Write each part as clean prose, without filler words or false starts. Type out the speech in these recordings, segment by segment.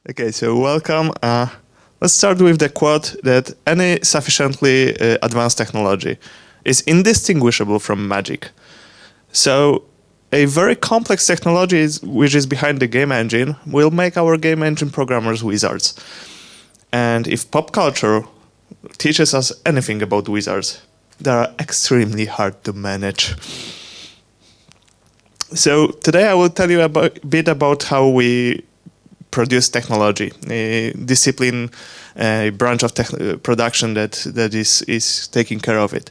Okay, so welcome. Let's start with the quote that any sufficiently advanced technology is indistinguishable from magic. So a very complex technology which is behind the game engine will make our game engine programmers wizards. And if pop culture teaches us anything about wizards, they are extremely hard to manage. So today I will tell you a bit about how we produce technology, a discipline, a branch of production that is taking care of it.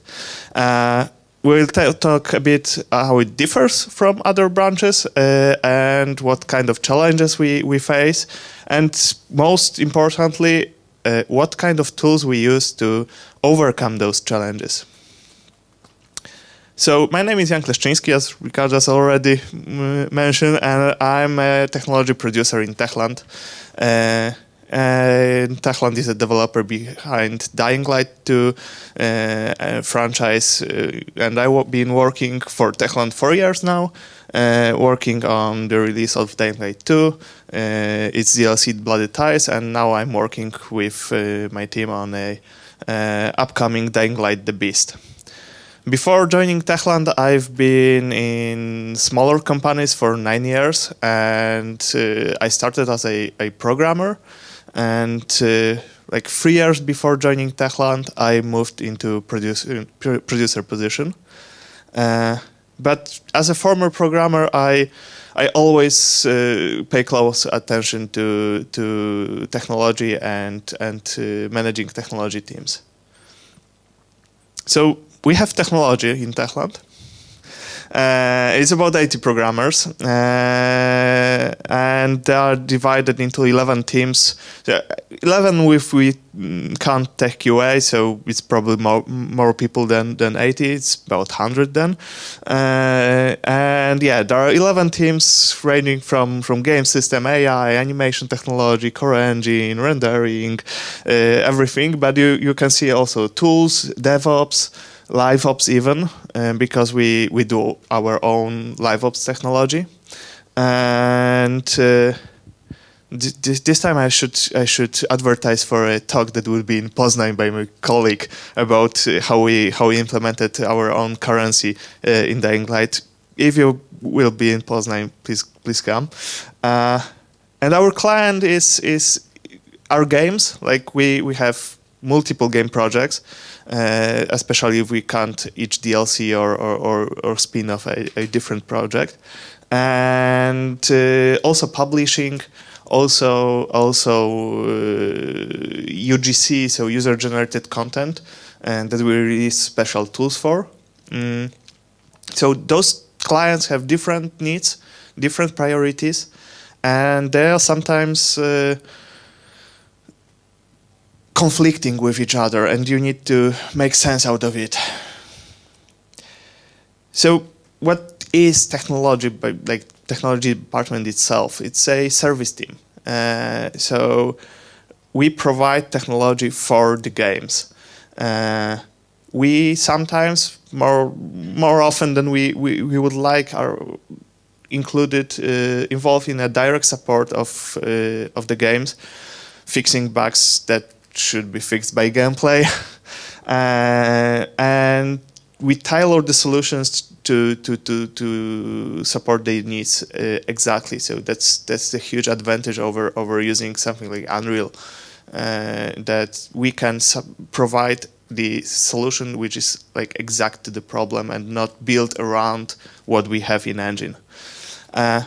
We'll talk a bit how it differs from other branches and what kind of challenges we face, and most importantly, what kind of tools we use to overcome those challenges. So my name is Jan Kleszczyński, as Ricardo has already mentioned, and I'm a technology producer in Techland. And Techland is a developer behind Dying Light 2 franchise, and I've been working for Techland for years now, working on the release of Dying Light 2, its DLC Bloody Ties, and now I'm working with my team on a upcoming Dying Light The Beast. Before joining Techland, I've been in smaller companies for 9 years, and I started as a programmer. And like 3 years before joining Techland, I moved into producer position. But as a former programmer, I always pay close attention to technology and managing technology teams. So we have technology in Techland. It's about 80 programmers, and they are divided into 11 teams. 11 if we count tech QA, so it's probably more people than 80. It's about 100 then. And yeah, there are 11 teams ranging from game system, AI, animation technology, core engine, rendering, everything. But you can see also tools, DevOps, LiveOps even, because we do our own LiveOps technology. And this time I should advertise for a talk that will be in Poznań by my colleague about how we implemented our own currency in Dying Light. If you will be in Poznań, please come. And our client is our games. Like we have multiple game projects, especially if we count each DLC or spin-off a different project, and also publishing, also UGC, so user-generated content, and that we release special tools for. So those clients have different needs, different priorities, and they are sometimes conflicting with each other, and you need to make sense out of it. So what is technology, like technology department itself? It's a service team. So we provide technology for the games. We sometimes, more often than we would like, are involved in a direct support of the games, fixing bugs that should be fixed by gameplay, and we tailor the solutions to support their needs exactly. So that's a huge advantage over using something like Unreal, that we can provide the solution which is like exact to the problem and not built around what we have in engine.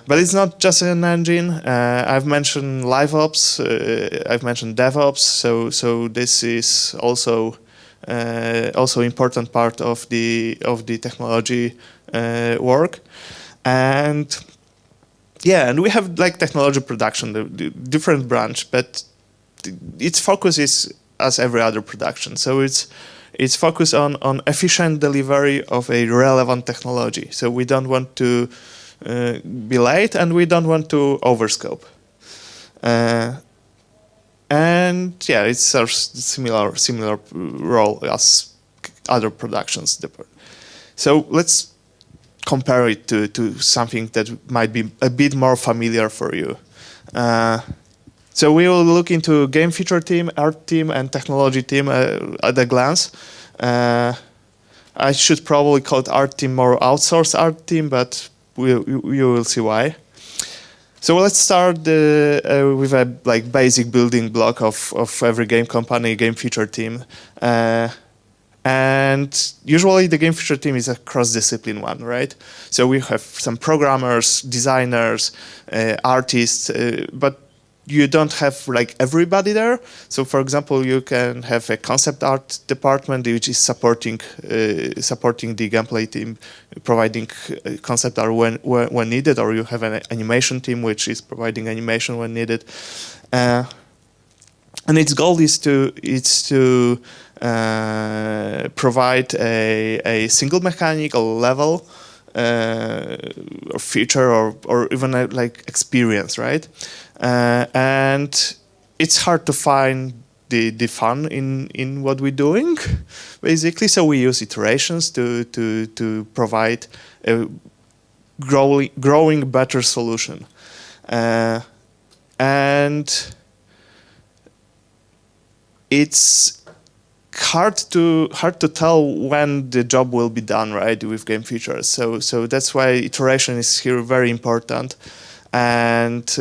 But it's not just an engine. I've mentioned LiveOps. I've mentioned DevOps. So this is also important part of the technology work. And yeah, and we have like technology production, the different branch, but its focus is as every other production. So it's focused on efficient delivery of a relevant technology. So we don't want to be late, and we don't want to overscope. And yeah, it's a similar role as other productions. So let's compare it to something that might be a bit more familiar for you. So we will look into game feature team, art team, and technology team at a glance. I should probably call it art team more outsourced art team, but you will see why. So let's start with a basic building block of every game company, game feature team. And usually the game feature team is a cross-discipline one, right? So we have some programmers, designers, artists, but you don't have everybody there. So for example, you can have a concept art department which is supporting the gameplay team, providing concept art when needed, or you have an animation team which is providing animation when needed. And its goal is to provide a single mechanic, a level, or feature, or even a experience, right? And it's hard to find the fun in what we're doing, basically. So we use iterations to provide a growing better solution, and it's hard to tell when the job will be done, right, with game features. So that's why iteration is here very important, and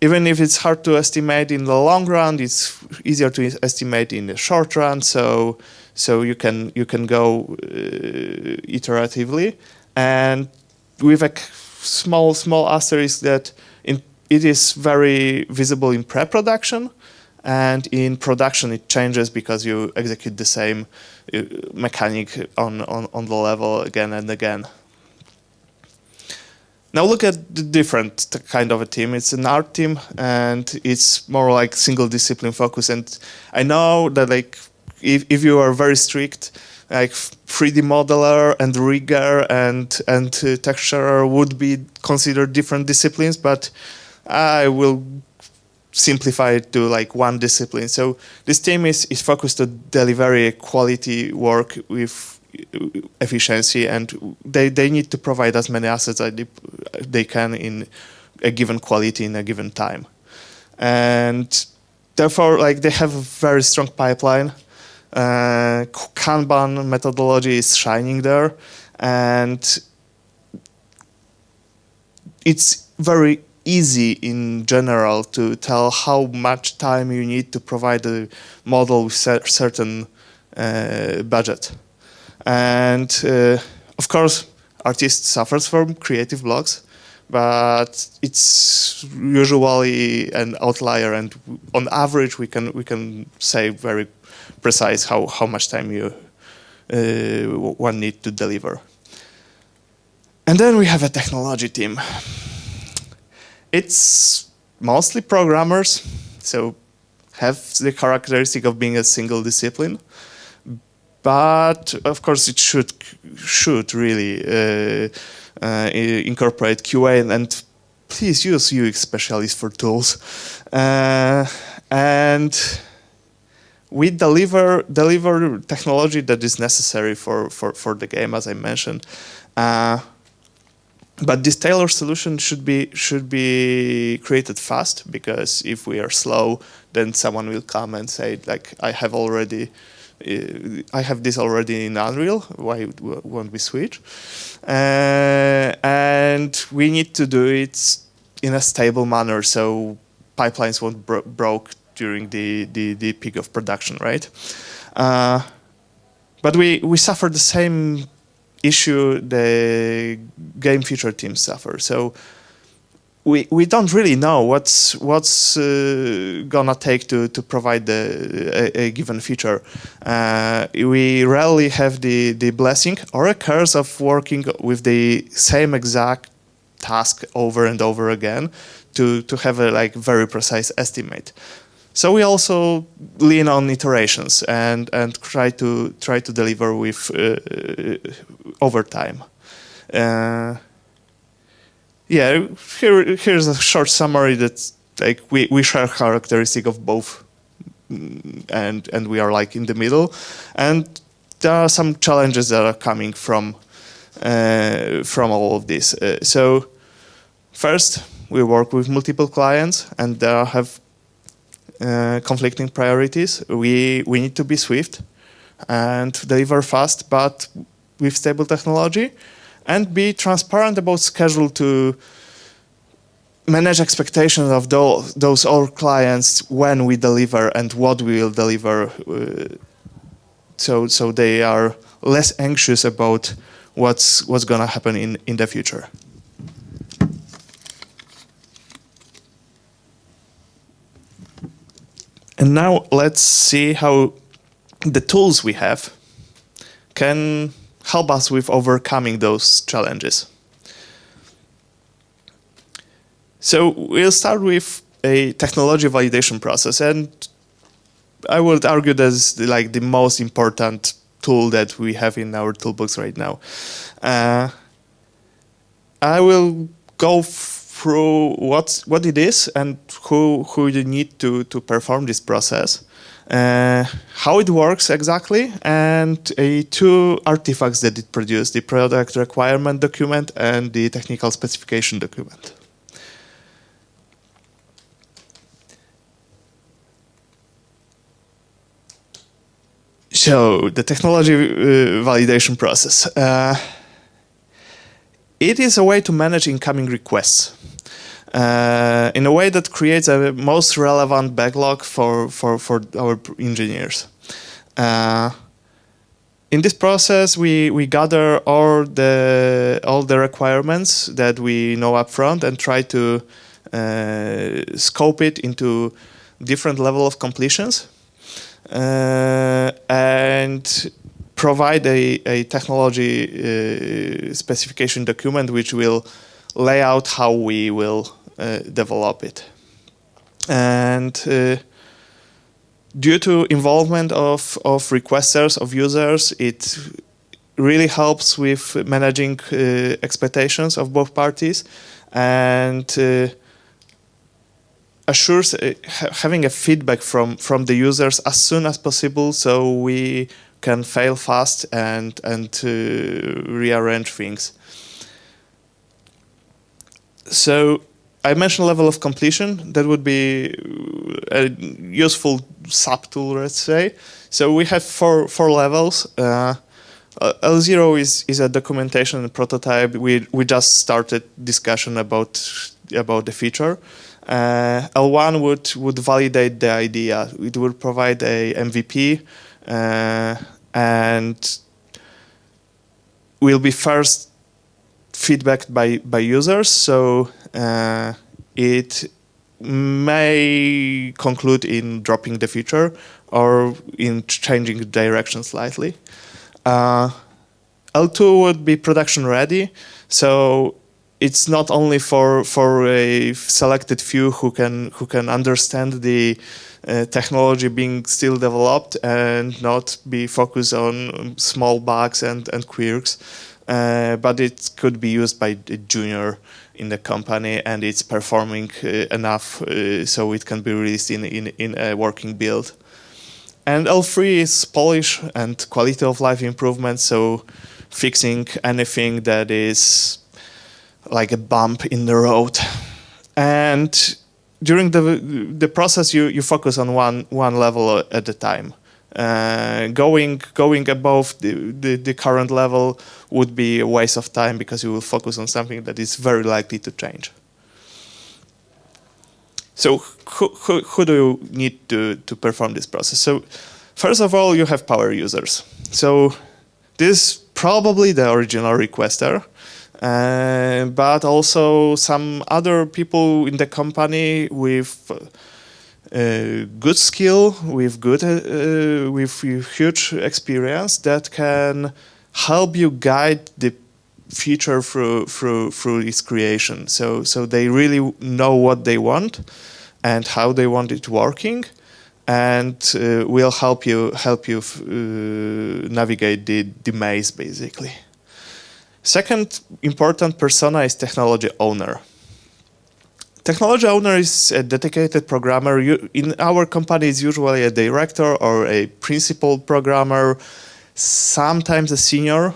even if it's hard to estimate in the long run, it's easier to estimate in the short run. So you can go iteratively, and with a small asterisk that it is very visible in pre-production, and in production it changes because you execute the same mechanic on the level again and again. Now look at the different kind of a team. It's an art team, and it's more like single discipline focus. And I know that if you are very strict, 3D modeler and rigger and texturer would be considered different disciplines, but I will simplify it to one discipline. So this team is focused to deliver a quality work with efficiency, and they need to provide as many assets as they can in a given quality in a given time, and therefore they have a very strong pipeline. Kanban methodology is shining there, and it's very easy in general to tell how much time you need to provide a model with certain budget. And of course, artist suffers from creative blocks, but it's usually an outlier, and on average we can say very precise how much time one need to deliver. And then we have a technology team. It's mostly programmers, so have the characteristic of being a single discipline. But of course, it should really incorporate QA, and please use UX specialists for tools. And we deliver technology that is necessary for the game, as I mentioned. But this tailored solution should be created fast, because if we are slow, then someone will come and say I have this already in Unreal, why won't we switch? And we need to do it in a stable manner, so pipelines won't broke during the peak of production, right? But we suffer the same issue the game feature teams suffer. So we don't really know what's gonna take to provide a given feature. We rarely have the blessing or a curse of working with the same exact task over and over again to have a very precise estimate. So we also lean on iterations and try to deliver with overtime. Yeah, here's a short summary that we share characteristic of both, and we are in the middle, and there are some challenges that are coming from all of this. So first, we work with multiple clients, and they have conflicting priorities. We need to be swift and deliver fast, but with stable technology, and be transparent about schedule to manage expectations of those our clients when we deliver and what we will deliver, so they are less anxious about what's gonna happen in the future. And now let's see how the tools we have can help us with overcoming those challenges. So we'll start with a technology validation process, and I would argue that's like the most important tool that we have in our toolbox right now. I will go through what it is and who you need to perform this process, how it works exactly, and two artifacts that it produced: the product requirement document and the technical specification document. So the technology validation process. It is a way to manage incoming requests in a way that creates a most relevant backlog for our engineers. In this process, we gather all the requirements that we know upfront and try to scope it into different level of completions. And provide a technology specification document which will lay out how we will develop it. And due to involvement of requesters, of users, it really helps with managing expectations of both parties, and assures having a feedback from the users as soon as possible, so we can fail fast and rearrange things. So I mentioned level of completion. That would be a useful sub-tool, let's say. So we have four levels. L0 is a documentation and prototype. We just started discussion about the feature. L1 would validate the idea. It would provide a MVP and will be first feedbacked by users. So it may conclude in dropping the feature or in changing the direction slightly. L2 would be production ready. So it's not only for a selected few who can understand the technology being still developed and not be focused on small bugs and quirks, but it could be used by the junior in the company, and it's performing enough so it can be released in a working build. And L3 is polish and quality of life improvement, so fixing anything that is like a bump in the road. And during the process, you focus on one level at a time. Going above the current level would be a waste of time, because you will focus on something that is very likely to change. So who do you need to perform this process? So first of all, you have power users. So this is probably the original requester, but also some other people in the company with good skill, with huge experience that can help you guide the feature through its creation. So they really know what they want and how they want it working, and will help you navigate the maze, basically. Second important persona is technology owner. Technology owner is a dedicated programmer. In our company, it's usually a director or a principal programmer, sometimes a senior.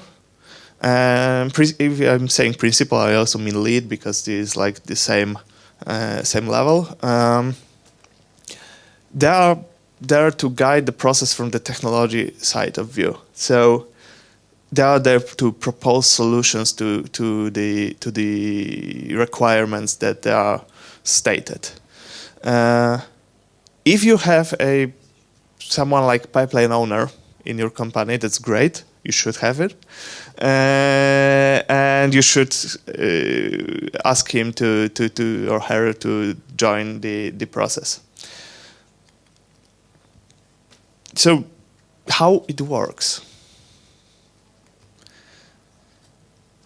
If I'm saying principal, I also mean lead, because this is like the same same level. They are there to guide the process from the technology side of view. So they are there to propose solutions to the requirements that they are stated. If you have someone like pipeline owner in your company, that's great. You should have it, and you should ask him to or her to join the process. So, how it works?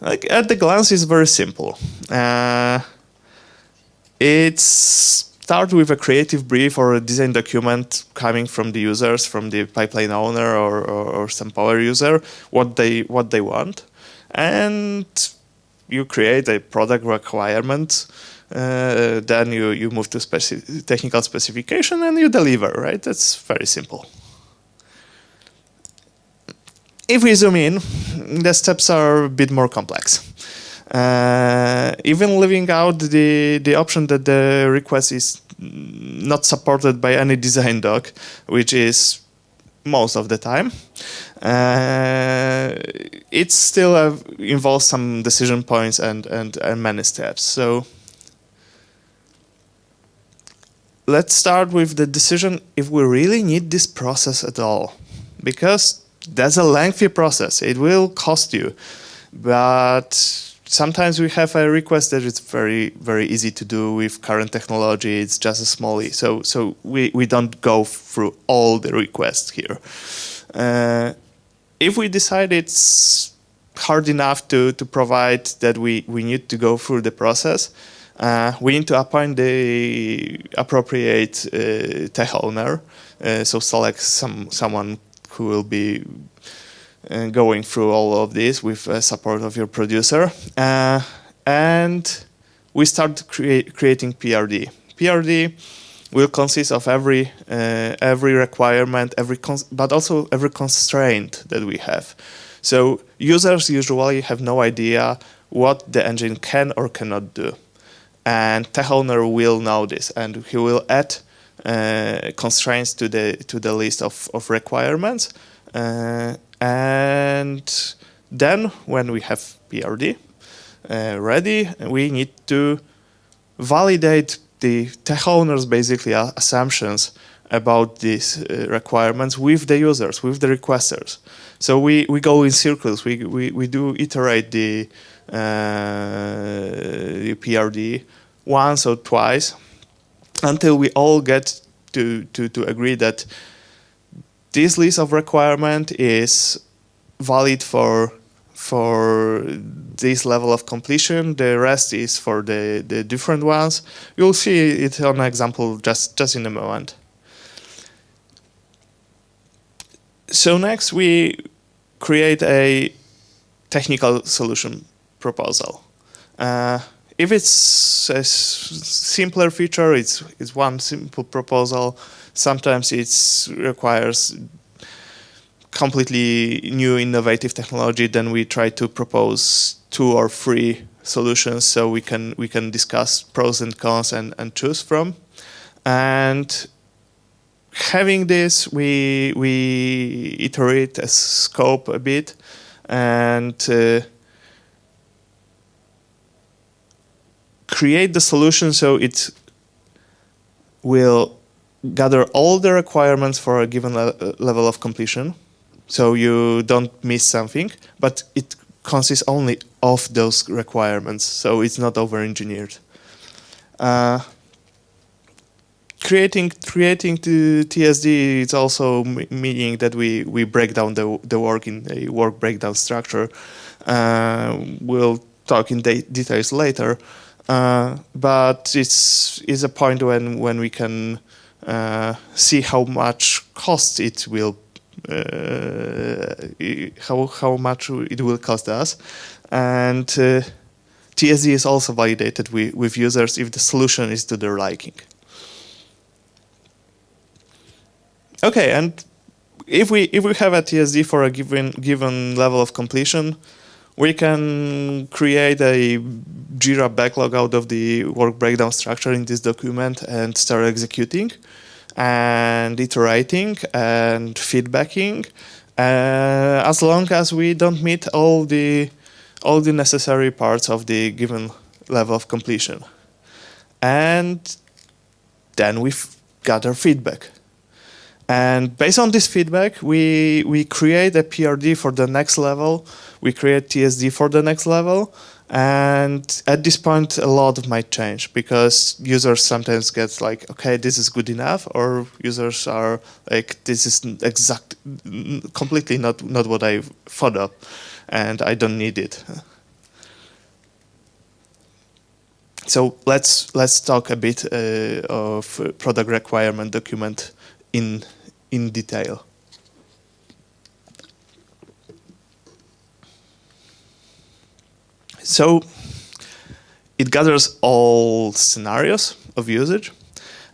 Like at the glance, it's very simple. It starts with a creative brief or a design document coming from the users, from the pipeline owner or some power user, what they want, and you create a product requirement. Then you move to technical specification and you deliver. Right? That's very simple. If we zoom in, the steps are a bit more complex. Even leaving out the option that the request is not supported by any design doc, which is most of the time, it still involves some decision points and many steps. So let's start with the decision if we really need this process at all, because that's a lengthy process. It will cost you, but sometimes we have a request that is very, very easy to do with current technology. It's just a smallie. So we don't go through all the requests here. If we decide it's hard enough to provide that we need to go through the process, we need to appoint the appropriate tech owner. So select someone who will be going through all of this with support of your producer. And we start creating PRD. PRD will consist of every requirement, but also every constraint that we have. So users usually have no idea what the engine can or cannot do. And tech owner will know this, and he will add constraints to the list of requirements, and then when we have PRD ready, we need to validate the tech owner's basically assumptions about these requirements with the users, with the requesters. So we go in circles. We do iterate the PRD once or twice until we all get to agree that this list of requirement is valid for this level of completion. The rest is for the different ones. You'll see it on an example just in a moment. So next we create a technical solution proposal. If it's a simpler feature, it's one simple proposal. Sometimes it requires completely new innovative technology. Then we try to propose 2 or 3 solutions so we can discuss pros and cons and choose from. And having this, we iterate a scope a bit and create the solution so it will gather all the requirements for a given level of completion, so you don't miss something, but it consists only of those requirements, so it's not over-engineered. Creating the TSD is also meaning that we break down the work in a work breakdown structure. We'll talk in details later. But it's a point when we can see how much cost it will, how much it will cost us, and TSD is also validated with users if the solution is to their liking. Okay, and if we have a TSD for a given level of completion, we can create a Jira backlog out of the work breakdown structure in this document and start executing and iterating and feedbacking, as long as we don't meet all the necessary parts of the given level of completion. And then we gather feedback. And based on this feedback, we create a PRD for the next level, we create TSD for the next level, and at this point, a lot might change, because users sometimes get like, okay, this is good enough, or users are like, this is completely not what I thought of, and I don't need it. So let's talk a bit of product requirement document in detail. So it gathers all scenarios of usage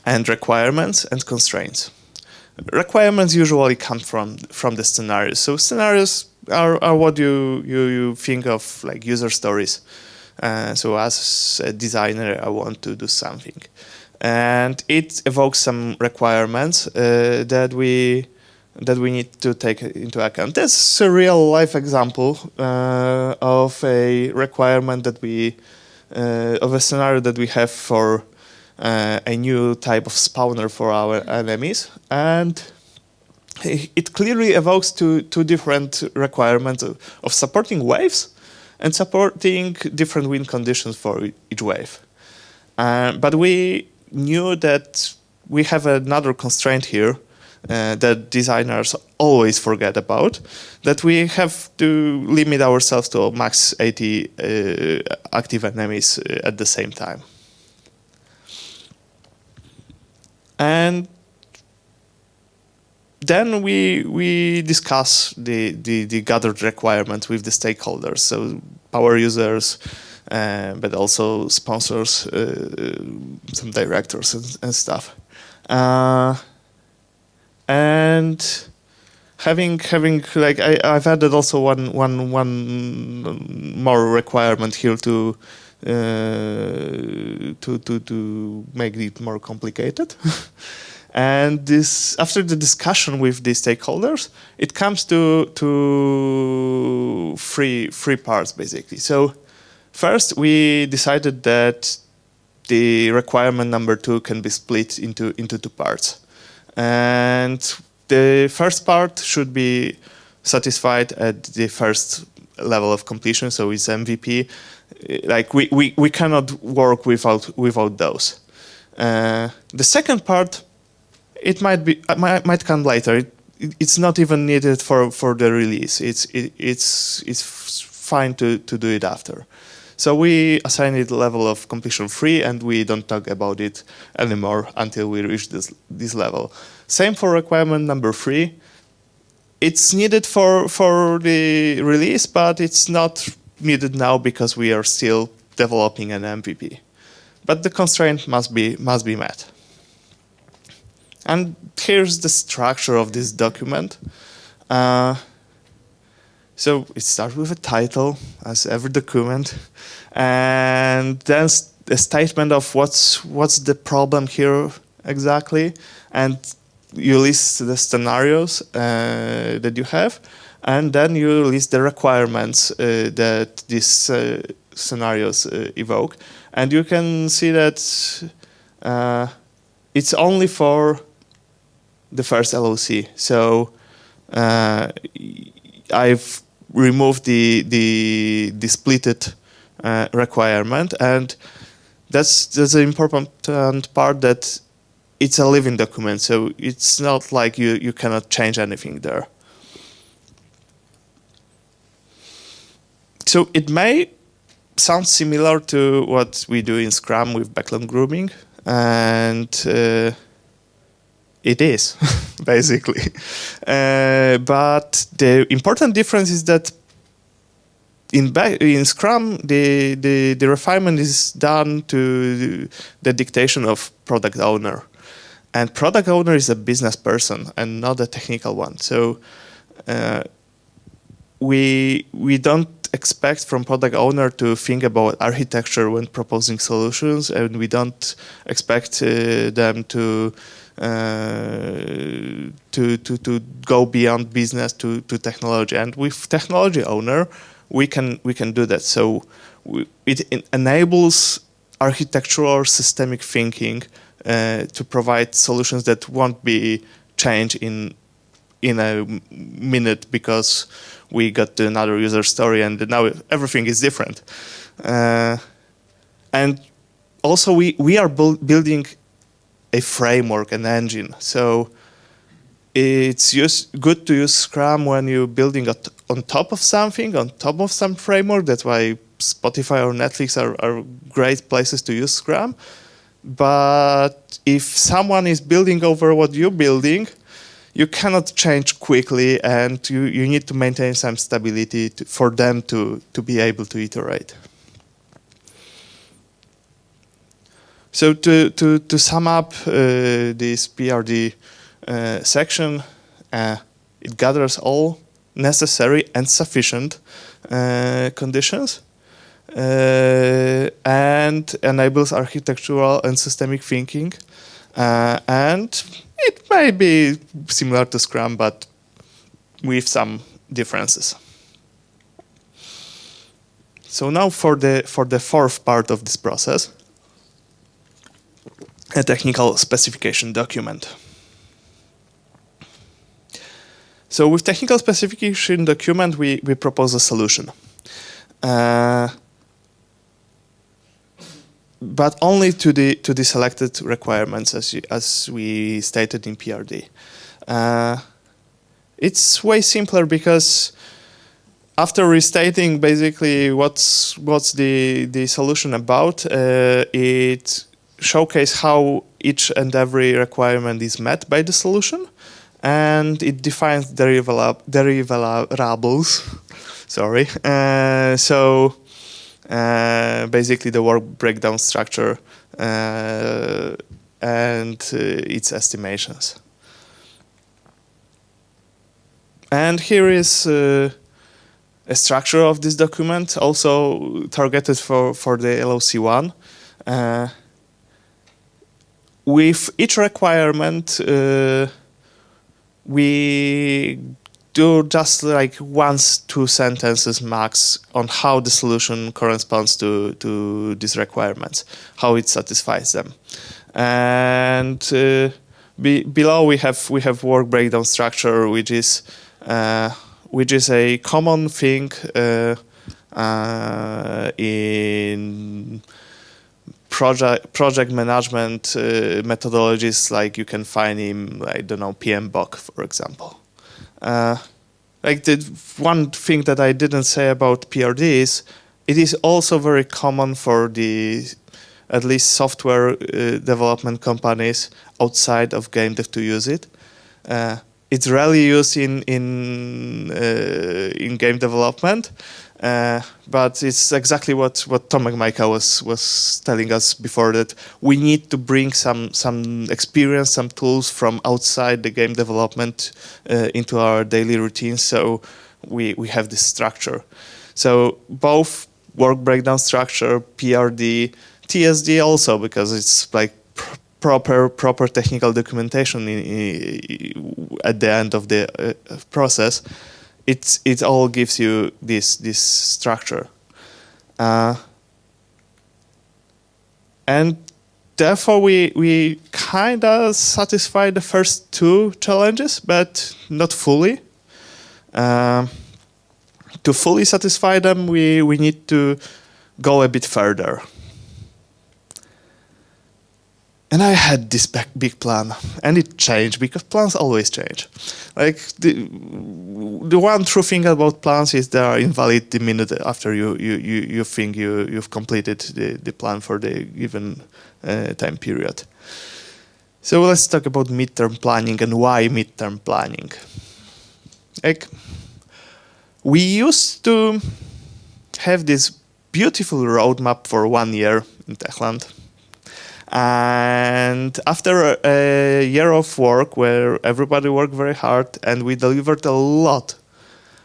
and requirements and constraints. Requirements usually come from the scenarios. So scenarios are what you think of, like user stories. So as a designer, I want to do something. And it evokes some requirements that we need to take into account. That's a real life example of a requirement that of a scenario that we have for a new type of spawner for our enemies, and it clearly evokes two different requirements of supporting waves and supporting different win conditions for each wave. But we knew that we have another constraint here that designers always forget about, that we have to limit ourselves to max 80 active enemies at the same time. And then we discuss the gathered requirements with the stakeholders, so power users, but also sponsors, some directors and stuff. And having like I've added also one more requirement here to make it more complicated. And this, after the discussion with the stakeholders, it comes to three parts basically. So first, we decided that the requirement number 2 can be split into 2 parts. And the first part should be satisfied at the first level of completion, so it's MVP. Like we cannot work without those. The second part, it might come later. It's not even needed for the release. It's fine to do it after. So we assign it level of completion 3, and we don't talk about it anymore until we reach this level. Same for requirement number 3. It's needed for the release, but it's not needed now because we are still developing an MVP. But the constraint must be met. And here's the structure of this document. So it starts with a title, as every document, and then a statement of what's the problem here exactly, and you list the scenarios that you have, and then you list the requirements that these scenarios evoke, and you can see that it's only for the first LOC. So I've removed the splitted requirement, and that's an important part, that it's a living document, so it's not like you cannot change anything there. So it may sound similar to what we do in Scrum with backlog grouping, and it is, basically. But the important difference is that in Scrum, the refinement is done to the dictation of product owner. And product owner is a business person and not a technical one. So we don't expect from product owner to think about architecture when proposing solutions, and we don't expect them to go beyond business to technology. And with technology owner, we can do that. So it enables architectural systemic thinking to provide solutions that won't be changed in a minute because we got to another user story and now everything is different. And also we are building a framework, an engine. So it's good to use Scrum when you're building on top of something, on top of some framework. That's why Spotify or Netflix are great places to use Scrum. But if someone is building over what you're building, you cannot change quickly, and you need to maintain some stability for them to be able to iterate. So to sum up this PRD section, it gathers all necessary and sufficient conditions and enables architectural and systemic thinking, and it may be similar to Scrum, but with some differences. So now for the fourth part of this process, a technical specification document. So with technical specification document, we propose a solution. But only to the selected requirements, as we stated in PRD. It's way simpler because after restating basically what's the solution about, it showcases how each and every requirement is met by the solution, and it defines deliverables. Sorry. So. Basically the work breakdown structure and its estimations. And here is a structure of this document, also targeted for the LOC1. With each requirement, we do just like 1-2 sentences max on how the solution corresponds to these requirements, how it satisfies them. And below we have work breakdown structure, which is a common thing in project management methodologies, like you can find in, I don't know, PMBOK, for example. Like the one thing that I didn't say about PRD is it is also very common for the at least software development companies outside of GameDev to use it. It's rarely used in game development, but it's exactly what Tomek Majka was telling us before, that we need to bring some experience, some tools from outside the game development into our daily routine. So we have this structure. So both work breakdown structure, PRD, TSD also, because it's like proper technical documentation at the end of the process. It all gives you this structure, and therefore we kind of satisfy the first 2 challenges, but not fully. To fully satisfy them, we need to go a bit further. And I had this big plan, and it changed, because plans always change. Like the one true thing about plans is they are invalid the minute after you think you've completed the plan for the given time period. So let's talk about midterm planning and why midterm planning. Like, we used to have this beautiful roadmap for 1 year in Techland. And after a year of work where everybody worked very hard and we delivered a lot,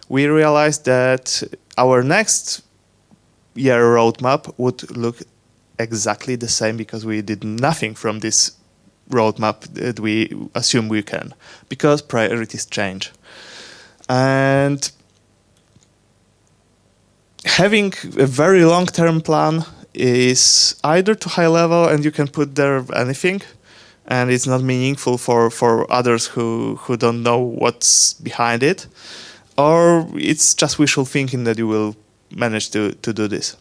we realized that our next year roadmap would look exactly the same because we did nothing from this roadmap that we assume we can, because priorities change. And having a very long-term plan is either too high level and you can put there anything, and it's not meaningful for others who don't know what's behind it, or it's just wishful thinking that you will manage to do this.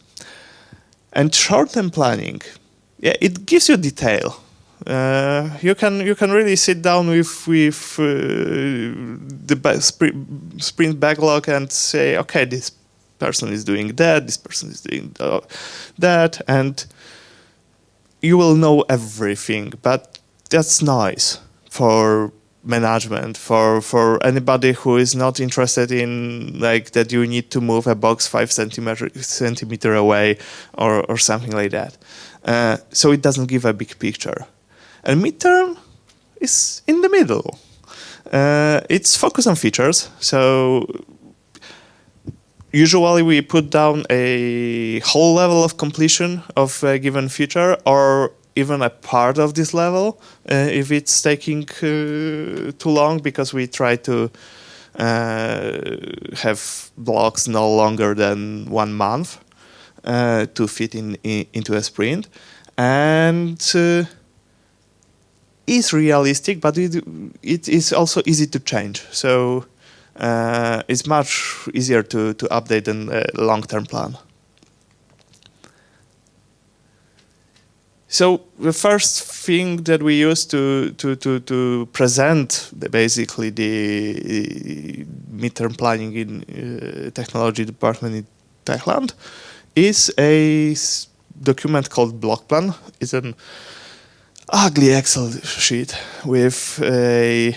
And short-term planning, yeah, it gives you detail. You can really sit down with the sprint backlog and say, okay, this person is doing that, this person is doing that, and you will know everything. But that's nice for management, for anybody who is not interested in like that you need to move a box 5 centimeter away or something like that. So it doesn't give a big picture. And midterm is in the middle. It's focused on features. So usually we put down a whole level of completion of a given feature, or even a part of this level if it's taking too long, because we try to have blocks no longer than 1 month to fit into a sprint. And is realistic, but it is also easy to change. So it's much easier to update than a long-term plan. So the first thing that we use to present basically the midterm planning in technology department in Techland is a document called block plan. It's an ugly Excel sheet with a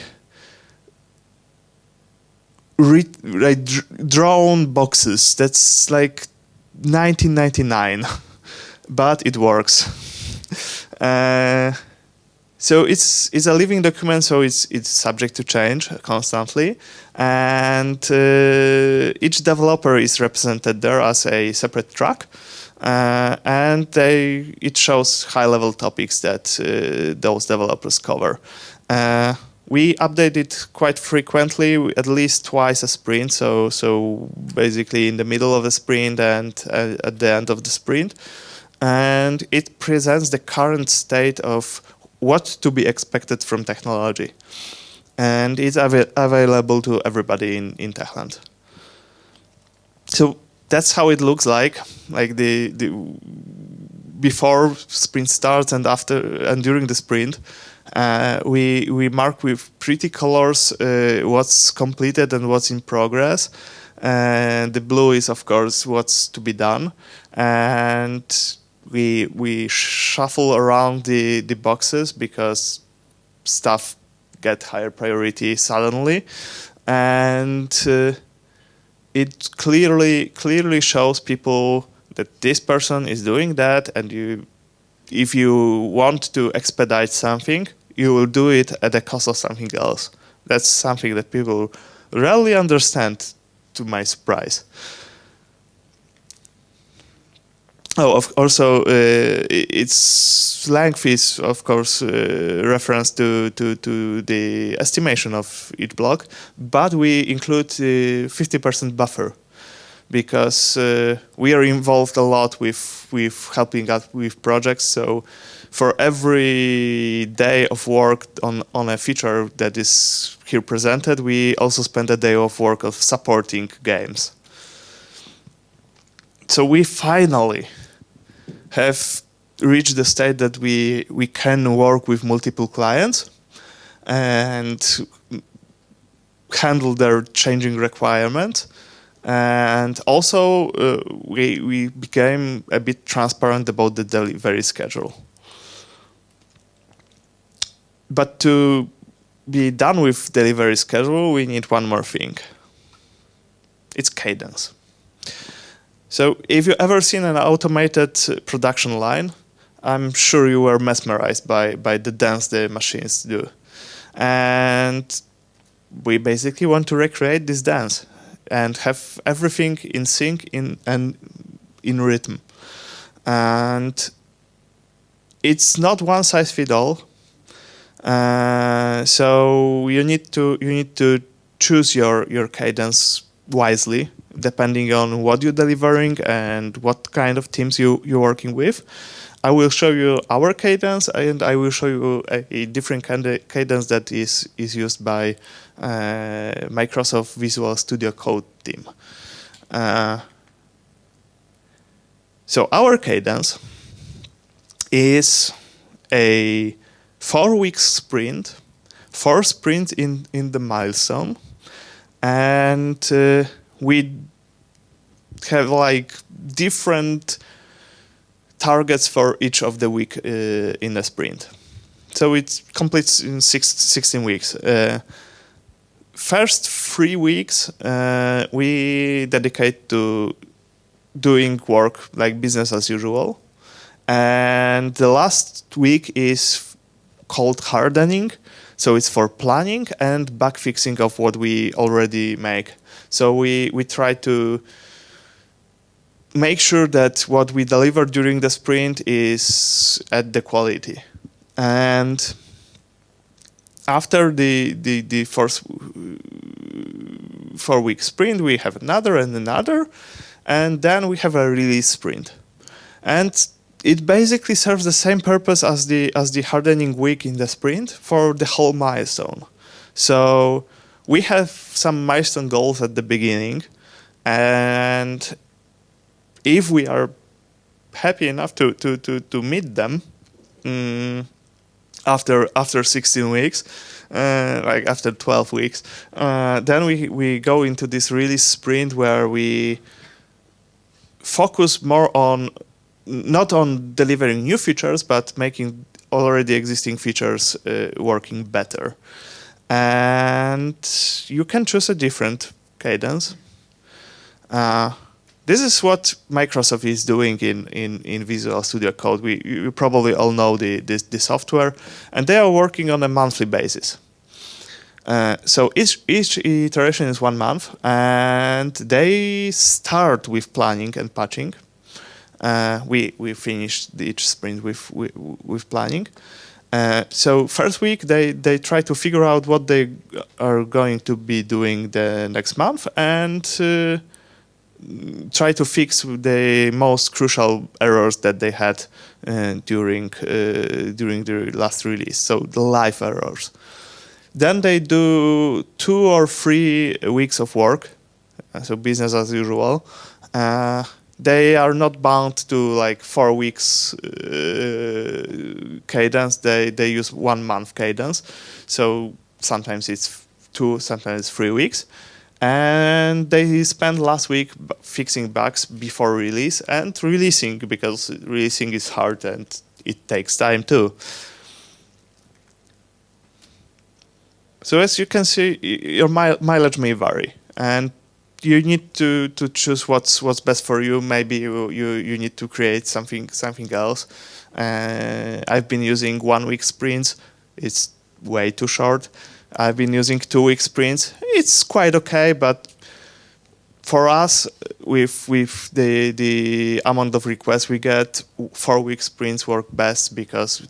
drawn boxes. That's like 1999, but it works. So it's a living document, so it's subject to change constantly, and each developer is represented there as a separate track, and it shows high-level topics that those developers cover. We update it quite frequently, at least twice a sprint, so basically in the middle of the sprint and at the end of the sprint. And it presents the current state of what to be expected from technology. And it's available to everybody in Techland. So that's how it looks like the before sprint starts and after and during the sprint. We mark with pretty colors what's completed and what's in progress. And the blue is, of course, what's to be done. And we shuffle around the boxes because stuff get higher priority suddenly, and it clearly shows people that this person is doing that, and if you want to expedite something, you will do it at the cost of something else. That's something that people rarely understand, to my surprise. Also, its length is, of course, reference to the estimation of each block, but we include 50% buffer because we are involved a lot with helping out with projects. So for every day of work on a feature that is here presented, we also spend a day of work of supporting games. So we finally have reached the state that we can work with multiple clients and handle their changing requirements. And also we became a bit transparent about the delivery schedule. But to be done with delivery schedule, we need one more thing. It's cadence. So if you ever seen an automated production line, I'm sure you were mesmerized by the dance the machines do. And we basically want to recreate this dance. and have everything in sync and in rhythm. And it's not one size fits all. So you need to choose your cadence wisely, depending on what you're delivering and what kind of teams you're working with. I will show you our cadence, and I will show you a different kind of cadence that is used by Microsoft Visual Studio Code team. So our cadence is a 4-week sprint, 4 sprints in the milestone, and we have like different targets for each of the week in a sprint. So it completes in 16 weeks. First 3 weeks we dedicate to doing work like business as usual, and the last week is called hardening. So it's for planning and bug fixing of what we already make. So we try to make sure that what we deliver during the sprint is at the quality. And after the first 4-week sprint, we have another and another, and then we have a release sprint. And it basically serves the same purpose as the hardening week in the sprint for the whole milestone. So we have some milestone goals at the beginning, and if we are happy enough to meet them after 16 weeks, like after 12 weeks, then we go into this release sprint where we focus more on not on delivering new features, but making already existing features working better. And you can choose a different cadence. This is what Microsoft is doing in Visual Studio Code. You probably all know the software, and they are working on a monthly basis. So each iteration is 1 month, and they start with planning and patching. We finish each sprint with planning. So first week they try to figure out what they are going to be doing the next month, and try to fix the most crucial errors that they had during the last release. So the live errors. Then they do 2 or 3 weeks of work, so business as usual. They are not bound to like 4 weeks cadence. They use 1 month cadence. So sometimes it's 2, sometimes 3 weeks. And they spend last week fixing bugs before release and releasing, because releasing is hard and it takes time too. So as you can see, your mileage may vary, and you need to choose what's best for you. Maybe you need to create something else. I've been using 1-week sprints. It's way too short. I've been using 2-week sprints. It's quite okay, but for us, with the amount of requests we get, 4-week sprints work best because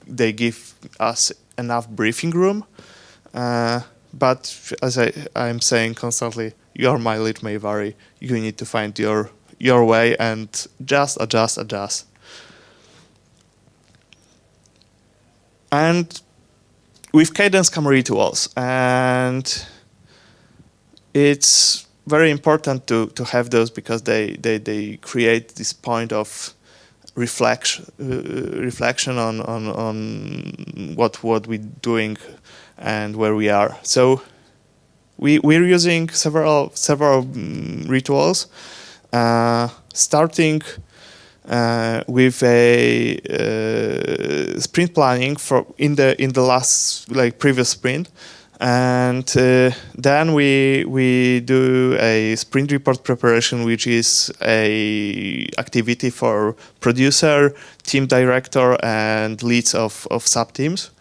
they give us enough breathing room. But as I'm saying constantly, your mileage may vary. You need to find your way and just adjust. And with cadence come rituals, and it's very important to have those, because they create this point of reflection on what we're doing and where we are. So we're using several rituals, starting with a sprint planning in the last previous sprint, and then we do a sprint report preparation, which is a activity for producer, team director, and leads of sub teams.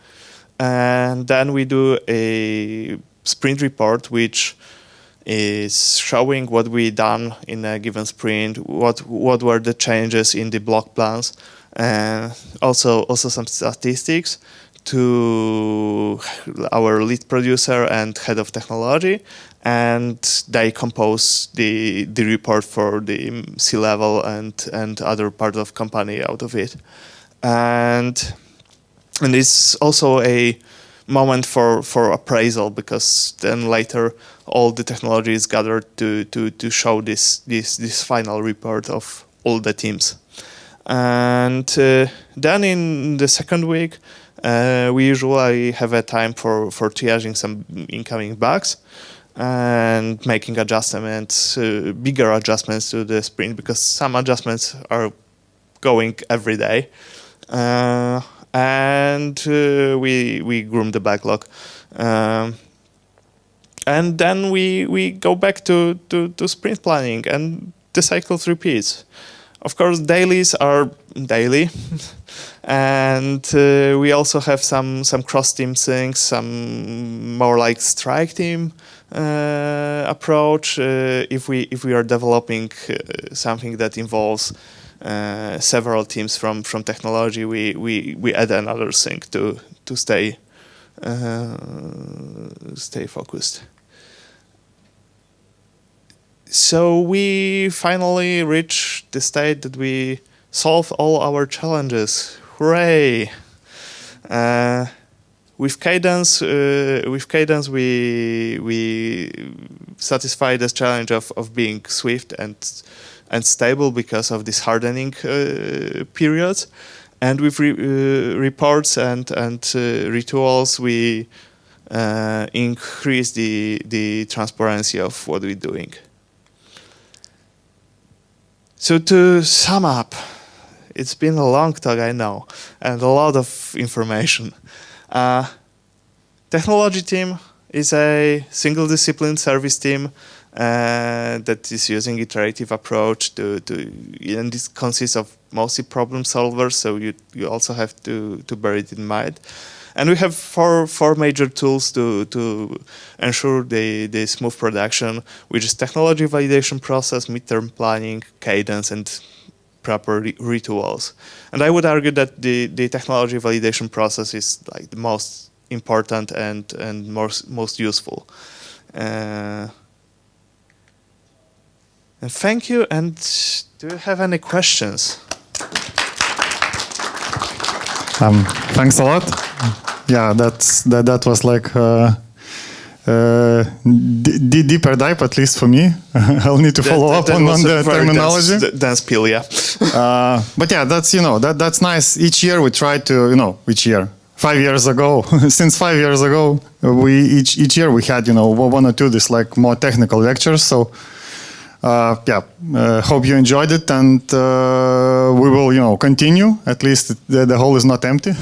And then we do a sprint report, which is showing what we done in a given sprint, what were the changes in the block plans, also some statistics to our lead producer and head of technology, and they compose the report for the C-level and other part of company out of it. And it's also a moment for appraisal, because then later all the technology is gathered to show this final report of all the teams. And then in the second week, we usually have a time for triaging some incoming bugs and making adjustments, bigger adjustments to the sprint, because some adjustments are going every day. And we groom the backlog. And then we go back to sprint planning, and the cycle repeats. Of course, dailies are daily, and we also have some cross-team things, some more like strike team approach. If we are developing something that involves several teams from technology, we add another thing to stay focused. So we finally reached the state that we solved all our challenges. Hooray! With Cadence, we satisfied the challenge of being swift and stable because of this hardening periods. And with reports and rituals, we increase the transparency of what we're doing. So to sum up, it's been a long talk, I know, and a lot of information. Technology team is a single discipline service team that is using iterative approach and this consists of mostly problem solvers, so you also have to bear it in mind. And we have four major tools to ensure the smooth production, which is technology validation process, midterm planning, cadence, and proper rituals. And I would argue that the technology validation process is like the most important and most useful. And thank you. And do you have any questions? Thanks a lot. Yeah, that was like deeper dive, at least for me. I'll need to follow up on the terminology. Dense pill, yeah. But yeah, that's nice. Each year we try to, 5 years ago, since 5 years ago, each year we had, 1 or 2 this like more technical lectures. So hope you enjoyed it, and we will, continue. At least the hall is not empty.